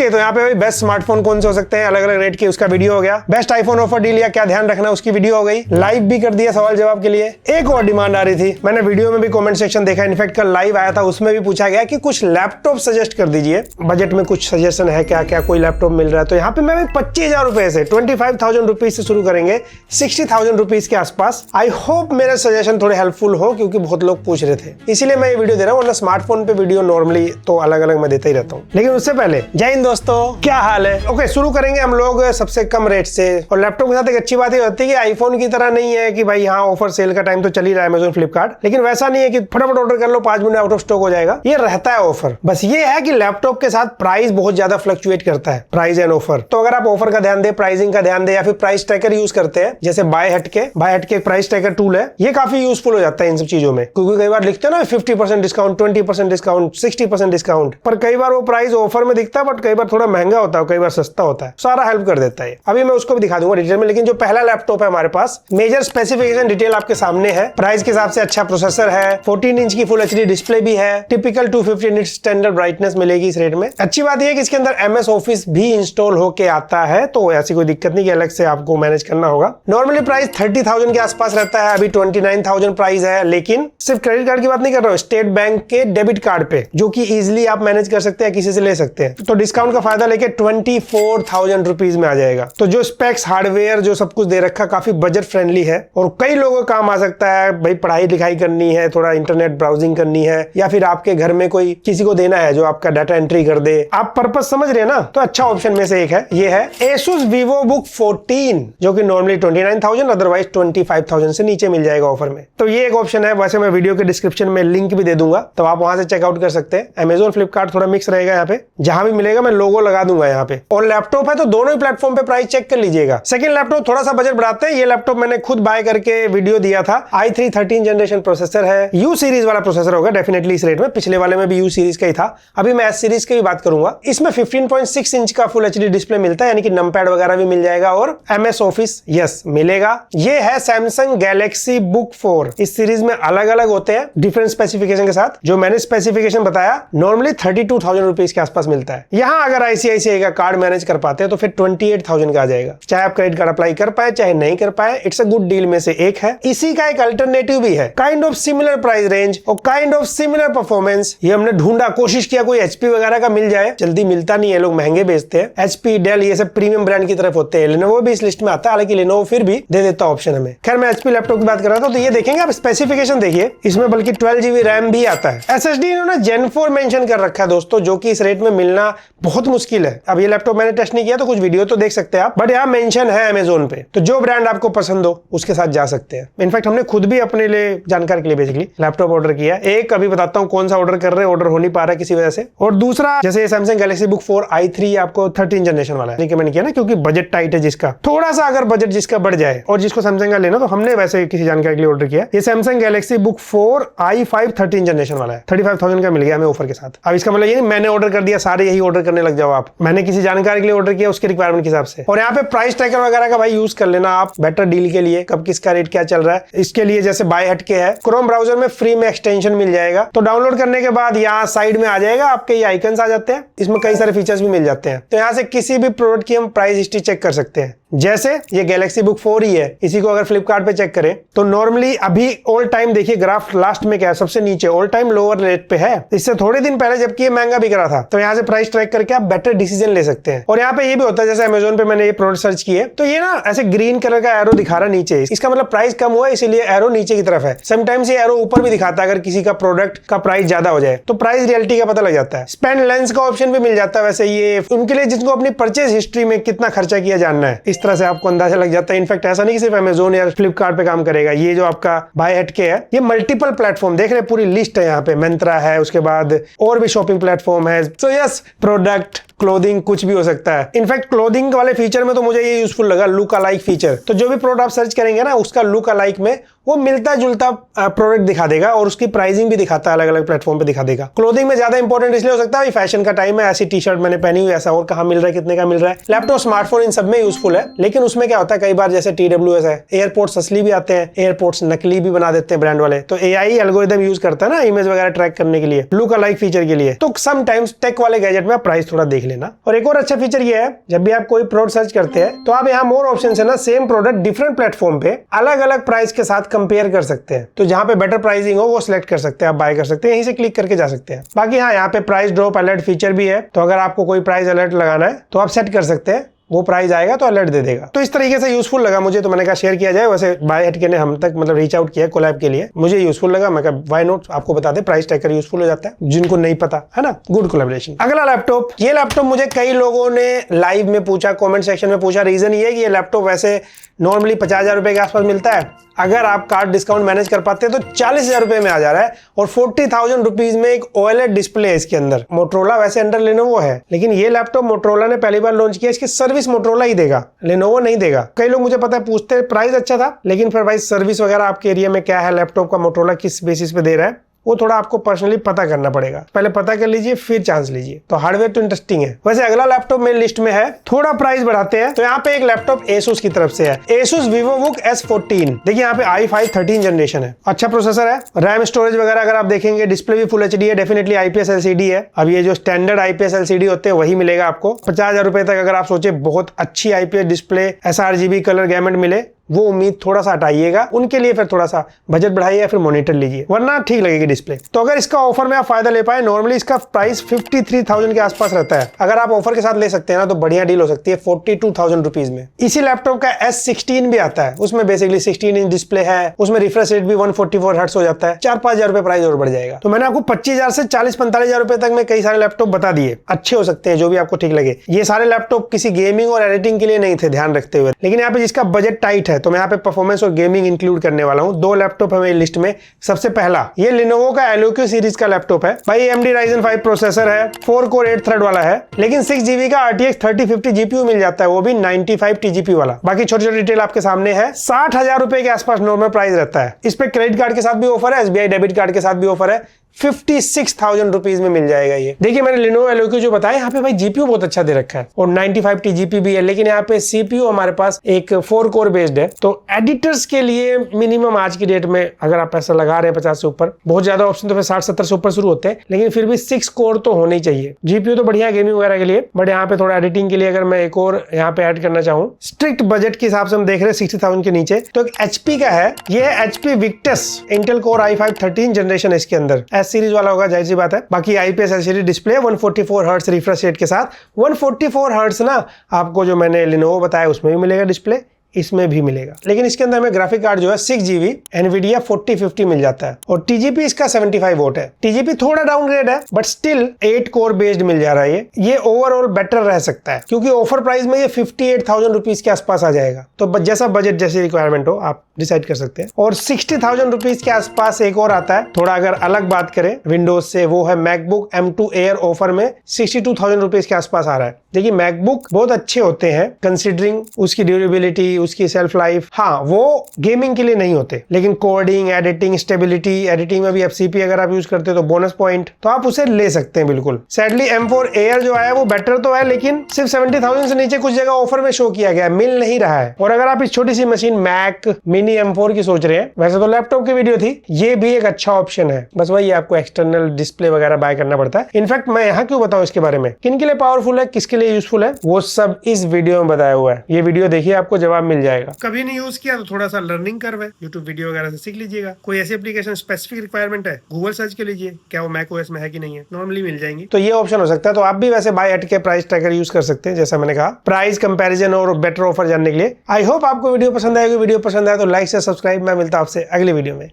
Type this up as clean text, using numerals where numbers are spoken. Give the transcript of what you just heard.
Okay, तो यहाँ पे बेस्ट स्मार्टफोन कौन से हो सकते हैं अलग अलग रेट के, उसका वीडियो हो गया। बेस्ट आईफोन ऑफर डील या क्या ध्यान रखना उसकी वीडियो हो गई। लाइव भी कर दिया सवाल जवाब के लिए। एक और डिमांड आ रही थी, मैंने वीडियो में भी कमेंट सेक्शन देखा, इनफैक्ट कल लाइव आया था, उसमें भी पूछा गया कि कुछ लैपटॉप सजेस्ट कर दीजिए, बजट में कुछ सजेशन है क्या, क्या कोई लैपटॉप मिल रहा है। तो यहाँ पे मैं 25,000 रुपए से 25,000 रुपीज से शुरू करेंगे 60,000 रुपीज के आसपास। आई होप मेरा सजेशन थोड़े हेल्पफुल हो, क्योंकि बहुत लोग पूछ रहे थे, इसीलिए मैं ये वीडियो दे रहा हूँ। वरना स्मार्टफोन पे वीडियो नॉर्मली तो अलग अलग मैं देता ही रहता हूँ। लेकिन उससे पहले जय हिंद दोस्तों, क्या हाल है। ओके, शुरू करेंगे हम लोग सबसे कम रेट से। और लैपटॉप के साथ एक अच्छी बात ये होती है कि आईफोन की तरह नहीं है कि भाई यहाँ ऑफर सेल का टाइम तो चल ही रहा है अमेज़न फ्लिपकार्ट, लेकिन वैसा नहीं है कि फटाफट ऑर्डर कर लो 5 मिनट आउट ऑफ स्टॉक हो जाएगा। ये रहता है ऑफर। बस ये है कि लैपटॉप के साथ प्राइस बहुत ज्यादा फ्लक्चुएट करता है, प्राइस एंड ऑफर। तो अगर आप ऑफर का ध्यान दे, प्राइसिंग का ध्यान दे, या फिर प्राइस ट्रैकर यूज करते हैं जैसे बाय हट के प्राइस ट्रैकर टूल है, ये काफी यूजफुल हो जाता है इन सब चीजों में। क्योंकि कई बार लिखते हैं ना 50% डिस्काउंट, 20% डिस्काउंट, 60% डिस्काउंट, पर कई बार वो प्राइस ऑफर में दिखता है बट कई बार थोड़ा महंगा होता है, कई बार सस्ता होता है। सारा हेल्प कर देता है। अभी मैं उसको भी दिखा दूंगा डिटेल में। लेकिन जो पहला लैपटॉप है हमारे पास, मेजर स्पेसिफिकेशन डिटेल आपके सामने है। प्राइस के हिसाब से अच्छा प्रोसेसर है, 14 इंच की फुल एचडी डिस्प्ले भी है, टिपिकल 250 निट्स स्टैंडर्ड ब्राइटनेस मिलेगी इस रेट में। अच्छी बात यह है कि इसके अंदर MS ऑफिस भी इंस्टॉल होके आता है, तो ऐसी कोई दिक्कत नहीं कि अलग से आपको मैनेज करना होगा। नॉर्मली प्राइस 30,000 के आसपास रहता है, अभी 29,000 प्राइस है। लेकिन सिर्फ क्रेडिट कार्ड की बात नहीं कर रहा हूँ, स्टेट बैंक के डेबिट कार्ड पे, जो कि इजिली आप मैनेज कर सकते हैं, किसी से ले सकते हैं। तो डिस्काउंट का फायदा लेके 24,000 रुपीज में आ जाएगा। तो जो स्पेक्स, हार्डवेयर, जो सब कुछ दे रखा, काफी बजट फ्रेंडली है और कई लोगों को काम आ सकता है। भाई पढ़ाई लिखाई करनी है, थोड़ा इंटरनेट ब्राउजिंग करनी है, या फिर आपके घर में कोई किसी को देना है जो आपका डाटा एंट्री कर दे, आप पर्पस समझ रहे हैं ना। तो अच्छा ऑप्शन में से एक है, ये है Asus VivoBook 14, जो कि नॉर्मली 29,000, अदरवाइज 25,000 से नीचे मिल जाएगा ऑफर में। तो ये एक ऑप्शन है। वैसे मैं वीडियो के डिस्क्रिप्शन में लिंक भी दे दूंगा, तो आप वहां से चेकआउट कर सकते हैं। अमेज़न फ्लिपकार्ट थोड़ा मिक्स रहेगा यहाँ पे, जहां भी मिलेगा मैं लोगो लगा दूंगा यहाँ पे। और लैपटॉप है तो दोनों ही प्लेटफॉर्म पे प्राइस चेक कर लीजिएगा। सेकंड लैपटॉप थोड़ा सा बजट बढ़ाते हैं। ये लैपटॉप मैंने खुद बाय करके वीडियो दिया था। i3 13 जनरेशन प्रोसेसर है, U सीरीज वाला प्रोसेसर होगा डेफिनेटली इस रेट में। पिछले वाले में भी U सीरीज का ही था, अभी मैं S सीरीज की भी बात करूंगा। इसमें 15.6 इंच का फुल एचडी डिस्प्ले मिलता है, यानी कि नमपैड वगैरह भी मिल जाएगा और MS ऑफिस यस मिलेगा। ये है सैमसंग गैलेक्सी बुक 4। इस सीरीज में अलग अलग होते हैं डिफरेंट स्पेसिफिकेशन के साथ। जो मैंने स्पेसिफिकेशन बताया नॉर्मली 32,000 रुपीज के आसपास मिलता है। यहाँ अगर ICICI का कार्ड मैनेज कर पाते हैं तो फिर 28,000 का आ जाएगा। चाहे आप क्रेडिट कार्ड अप्लाई कर पाए चाहे नहीं कर पाए, इट्स अ गुड डील में से एक है। इसी का एक अल्टरनेटिव भी है, kind of similar price range और काइंड ऑफ सिमिलर परफॉर्मेंस। ये हमने ढूंढा, कोशिश किया कोई HP वगैरह का मिल जाए, जल्दी मिलता नहीं है, लोग महंगे बेचते हैं। HP, डेल ये सब प्रीमियम ब्रांड की तरफ होते हैं। लेनोवो भी इस लिस्ट में आता है, हालांकि लेनोवो फिर भी दे देता ऑप्शन हमें। खैर मैं HP लैपटॉप की बात कर रहा था, तो ये देखेंगे आप स्पेसिफिकेशन देखिए, इसमें बल्कि 12 GB रैम भी आता है। SSD इन्होंने Gen 4 मेंशन कर रखा है दोस्तों, जो कि इस रेट में मिलना बहुत मुश्किल है। अब ये लैपटॉप मैंने टेस्ट नहीं किया तो कुछ वीडियो तो देख सकते हैं आप, बट यहाँ मेंशन है अमेज़न पे। तो जो ब्रांड आपको पसंद हो उसके साथ जा सकते हैं। इनफैक्ट हमने खुद भी अपने लिए जानकारी के लिए बेसिकली लैपटॉप ऑर्डर किया। एक अभी बताता हूँ कौन सा ऑर्डर कर रहे हैं, ऑर्डर हो नहीं पा रहा है किसी वजह से। और दूसरा जैसे सैमसंग गैलेक्सी बुक 4 i3 आपको 13 जनरेशन वाला है, रिकमेंड किया ना, क्योंकि बजट टाइट है जिसका। थोड़ा सा अगर बजट जिसका बढ़ जाए और जिसको सैमसंग का लेना, तो हमने वैसे किसी जानकारी के लिए ऑर्डर किया। ये Samsung Galaxy book 4 i5 13 generation वाला है, 35,000 का मिल गया हमें ऑफर के साथ। अब इसका मतलब ये नहीं मैंने ऑर्डर कर दिया सारे यही ऑर्डर करने लग जाओ आप। मैंने किसी जानकारी के लिए ऑर्डर किया, उसके रिक्वायरमेंट के हिसाब से। और यहाँ पे प्राइस ट्रैकर वगैरह का भाई यूज कर लेना आप बेटर डील के लिए, कब किसका रेट क्या चल रहा है। इसके लिए जैसे बाय हट के है, क्रोम ब्राउजर में फ्री में एक्सटेंशन मिल जाएगा। तो डाउनलोड करने के बाद यहाँ साइड में आ जाएगा, आपके ये आइकन्स आ जाते हैं, इसमें कई सारे फीचर्स भी मिल जाते हैं। तो यहाँ से किसी भी प्रोडक्ट की हम प्राइस हिस्ट्री चेक कर सकते हैं। जैसे ये गैलेक्सी बुक 4 ही है, इसी को अगर फ्लिपकार्ट पे चेक करें तो नॉर्मली अभी ऑल टाइम देखिए ग्राफ लास्ट में क्या है, सबसे नीचे ऑल टाइम लोअर रेट पे है। इससे थोड़े दिन पहले जबकि ये महंगा बिक रहा था। तो यहाँ से प्राइस ट्रैक करके आप बेटर डिसीजन ले सकते हैं। और यहाँ पे ये भी होता है, जैसे अमेज़न पे मैंने ये प्रोडक्ट सर्च किए तो ये ना ऐसे ग्रीन कलर का एरो दिखा रहा है नीचे, इसका मतलब प्राइस कम हुआ है, इसीलिए एरो नीचे की तरफ है। समटाइम्स ये एरो ऊपर भी दिखाता है अगर किसी का प्रोडक्ट का प्राइस ज्यादा हो जाए, तो प्राइस रियलिटी का पता लग जाता है। स्पेंड लेंस का ऑप्शन भी मिल जाता है। वैसे ये उनके लिए जिनको अपनी परचेज हिस्ट्री में कितना खर्चा किया जानना है, इस तरह से आपको अंदाजा लग जाता है। इनफैक्ट ऐसा नहीं कि सिर्फ अमेज़न या फ्लिपकार्ट पे काम करेगा, ये जो आपका बाय हट के है ये मल्टीपल प्लेटफॉर्म देख रहे, पूरी लिस्ट है यहाँ पे। मंत्रा है, उसके बाद और भी शॉपिंग प्लेटफॉर्म है। सो यस, प्रोडक्ट क्लोथिंग कुछ भी हो सकता है। इनफैक्ट क्लोथिंग वाले फीचर में तो मुझे ये यूजफुल लगा, लुक अलाइक फीचर। तो जो भी प्रोडक्ट आप सर्च करेंगे ना, उसका लुक अलाइक में वो मिलता जुलता प्रोडक्ट दिखा देगा और उसकी प्राइसिंग भी दिखाता है, अलग अलग प्लेटफॉर्म पे दिखा देगा। क्लोथिंग में ज्यादा इंपॉर्टेंट इसलिए हो सकता है फैशन का टाइम है, ऐसी टी शर्ट मैंने पहनी हुई, ऐसा और कहाँ मिल रहा है, कितने का मिल रहा है। लैपटॉप स्मार्टफोन इन सब में यूजफुल है, लेकिन उसमें क्या होता है कई बार जैसे TWS है, एयरपोर्ट्स असली भी आते हैं, एयरपोर्ट्स नकली भी बना देते हैं ब्रांड वाले, तो AI एल्गोरिथम यूज करता है ना इमेज वगैरह ट्रैक करने के लिए, लुक अलाइक फीचर के लिए। तो समटाइम्स टेक वाले गैजेट में प्राइस थोड़ा देख लेना। और एक और अच्छा फीचर ये है, जब भी आप कोई प्रोडक्ट सर्च करते हैं तो आप यहाँ मोर ऑप्शन है ना, सेम प्रोडक्ट डिफरेंट प्लेटफॉर्म पे अलग अलग प्राइस के साथ कंपेयर कर सकते हैं। तो जहां पे बेटर प्राइसिंग हो वो सिलेक्ट कर सकते हैं, आप बाय कर सकते हैं, यहीं से क्लिक करके जा सकते हैं। बाकी हाँ, यहाँ पे प्राइस ड्रॉप अलर्ट फीचर भी है, तो अगर आपको कोई प्राइस अलर्ट लगाना है तो आप सेट कर सकते हैं, वो प्राइस आएगा तो अलर्ट दे देगा। तो इस तरीके से यूजफुल लगा मुझे, तो मैंने कहा शेयर किया जाए। वैसे बाय हटके ने हम तक मतलब रीच आउट किया कोलैब के लिए, मुझे यूजफुल लगा, मैं कहा व्हाई नॉट, आपको बता दे, प्राइस ट्रैकर यूजफुल हो जाता है जिनको नहीं पता है ना। Good collaboration. अगला लैपटॉप, ये लैपटॉप मुझे कई लोगों ने लाइव में पूछा, कमेंट सेक्शन में पूछा। रीजन ये है कि ये लैपटॉप वैसे नॉर्मली 50,000 रुपए के आसपास मिलता है, अगर आप कार्ड डिस्काउंट मैनेज कर पाते हैं तो 40,000 रुपए में आ जा रहा है, और 40,000 रुपीज में एक OLED डिस्प्ले है इसके अंदर। मोटरोला वैसे अंडर लेनोवो है, लेकिन ये लैपटॉप मोटरोला ने पहली बार लॉन्च किया, इसकी सर्विस मोटरोला ही देगा, लेनोवो नहीं देगा। कई लोग मुझे पता है पूछते हैं, प्राइस अच्छा था, लेकिन फिर भाई सर्विस वगैरह आपके एरिया में क्या है, लैपटॉप का मोटरोला किस बेसिस पे दे रहा है, वो थोड़ा आपको पर्सनली पता करना पड़ेगा। पहले पता कर लीजिए फिर चांस लीजिए। तो हार्डवेयर तो इंटरेस्टिंग है। वैसे अगला लैपटॉप मेरी लिस्ट में है, थोड़ा प्राइस बढ़ाते हैं, तो यहाँ पे एक लैपटॉप Asus की तरफ से है, Asus VivoBook S14। देखिए यहाँ पे i5 13 जनरेशन है, अच्छा प्रोसेसर है, रैम स्टोरेज वगैरह अगर आप देखेंगे, डिस्प्ले भी फुल HD है, डेफिनेटली IPS LCD है। अब ये जो स्टैंडर्ड IPS LCD होते हैं वही मिलेगा आपको। 50,000 रुपए तक अगर आप सोचे बहुत अच्छी IPS display, sRGB colour gamete मिले, वो उम्मीद थोड़ा सा हटाइएगा, उनके लिए फिर थोड़ा सा बजट बढ़ाइए या फिर मॉनिटर लीजिए, वरना ठीक लगेगी डिस्प्ले। तो अगर इसका ऑफर में आप फायदा ले पाए, नॉर्मली इसका प्राइस 53,000 के आसपास रहता है, अगर आप ऑफर के साथ ले सकते हैं ना तो बढ़िया डील हो सकती है 42,000 रुपीज में। इसी लैपटॉप का S16 भी आता है, उसमें बेसिकली 16 इंच डिस्प्ले है, उसमें रिफ्रेश रेट भी 144 हर्ट्ज हो जाता है। 4-5 हजार प्राइस और बढ़ जाएगा। तो मैंने आपको 25,000 से 40-45,000 रुपए तक में कई सारे लैपटॉप बता दिए, अच्छे हो सकते हैं जो भी आपको ठीक लगे। ये सारे लैपटॉप किसी गेमिंग और एडिटिंग के लिए नहीं थे, ध्यान रखते हुए, लेकिन यहाँ पे जिसका बजट टाइट है, तो मैं यहाँ पे परफॉर्मेंस और गेमिंग इंक्लूड करने वाला हूं। 2 लैपटॉप है मेरी लिस्ट में। सबसे पहला ये Lenovo का Eloque सीरीज का लैपटॉप है भाई, AMD Ryzen 5 प्रोसेसर है, 4 कोर 8 थ्रेड वाला है, लेकिन 6GB का RTX 3050 GPU मिल जाता है, वो भी 95 TGP वाला। बाकी छोटी छोटी डिटेल आपके सामने है। 60,000 रुपए के आसपास नॉर्मल प्राइस रहता है। इस पे क्रेडिट कार्ड के साथ भी ऑफर है, SBI डेबिट कार्ड के साथ भी ऑफर है, 56,000 रुपीज में मिल जाएगा ये। देखिए मैंने Lenovo Eloque जो बताया, यहाँ पे भाई GPU बहुत अच्छा दे रखा है और 95 TGP भी है, लेकिन यहाँ पे CPU हमारे पास एक 4 कोर बेस्ड है। तो एडिटर्स के लिए मिनिमम आज की डेट में अगर आप पैसा लगा रहे हैं 50 से ऊपर, बहुत ज्यादा ऑप्शन तो फिर 60-70 से ऊपर शुरू होते हैं, लेकिन फिर भी 6 कोर तो होने ही चाहिए। GPU तो बढ़िया गेमिंग वगैरह के लिए, बट यहाँ पे थोड़ा एडिटिंग के लिए अगर मैं एक और यहाँ पे ऐड करना चाहूँ, स्ट्रिक्ट बजट के हिसाब से हम देख रहे हैं 60,000 के नीचे, तो एक HP का है, ये है HP Victus Intel Core i5 13 generation है, इसके अंदर S सीरीज वाला होगा, जाहिर सी बात है। बाकी IPS LCD display 144 hertz refresh rate के साथ। 144 हर्ट्ज ना आपको जो मैंने Lenovo बताया उसमें भी मिलेगा डिस्प्ले, इसमें भी मिलेगा, लेकिन इसके अंदर हमें ग्राफिक कार्ड जो है 6GB NVIDIA 4050 मिल जाता है, और TGP इसका 75 वोट है। TGP थोड़ा डाउनग्रेड है, बट स्टिल 8 कोर बेस्ड मिल जा रहा है। ये ओवरऑल बेटर रह सकता है, क्योंकि ऑफर प्राइस में ये 58,000 रुपीज के आसपास आ जाएगा। तो जैसा बजट, जैसी रिक्वायरमेंट हो आप डिसाइड कर सकते हैं। और 60,000 रुपीज के आसपास एक और आता है, थोड़ा अगर अलग बात करें विंडोज से, वो है मैकबुक M2 Air ऑफर में 62,000 रुपीज के आसपास आ रहा है। देखिए मैकबुक बहुत अच्छे होते हैं कंसिडरिंग उसकी ड्यूरेबिलिटी, उसकी सेल्फ लाइफ। हाँ, वो गेमिंग के लिए नहीं होते, लेकिन कोडिंग, एडिटिंग, स्टेबिलिटी, एडिटिंग में भी FCP अगर आप यूज करते हो तो बोनस पॉइंट, तो आप उसे ले सकते हैं बिल्कुल। सैडली M4 Air जो आया वो बेटर तो है, लेकिन सिर्फ 70,000 से नीचे कुछ जगह ऑफर में शो किया गया है, मिल नहीं रहा है। और अगर आप इस छोटी सी मशीन मैक मिनी M4 की सोच रहे हैं, वैसे तो लैपटॉप की वीडियो थी, ये भी एक अच्छा ऑप्शन है, बस वही आपको एक्सटर्नल डिस्प्ले वगैरह बाय करना पड़ता है। इनफैक्ट मैं यहाँ क्यों बताऊं इसके बारे में, किन के लिए पावरफुल है, किसके लिए यूजफुल है, वो सब इस वीडियो में बताया हुआ है। ये वीडियो देखिए, आपको जवाब मिल जाएगा। कभी नहीं यूज किया तो थोड़ा सा लर्निंग कर्व है, यूट्यूब वीडियो वगैरह से सीख लीजिएगा। कोई ऐसी एप्लीकेशन स्पेसिफिक रिक्वायरमेंट है, गूगल सर्च कर लीजिए क्या वो मैक ओएस में है कि नहीं है, नॉर्मली मिल जाएंगी। तो ये ऑप्शन हो सकता है। तो आप भी वैसे बाय हट के प्राइस ट्रैकर यूज कर सकते हैं, जैसा मैंने कहा, प्राइस कंपैरिजन और बेटर ऑफर जानने के लिए। आई होप आपको वीडियो पसंद आएगी। वीडियो पसंद आए तो लाइक से सब्सक्राइब। मैं मिलता हूं आपसे अगली वीडियो में।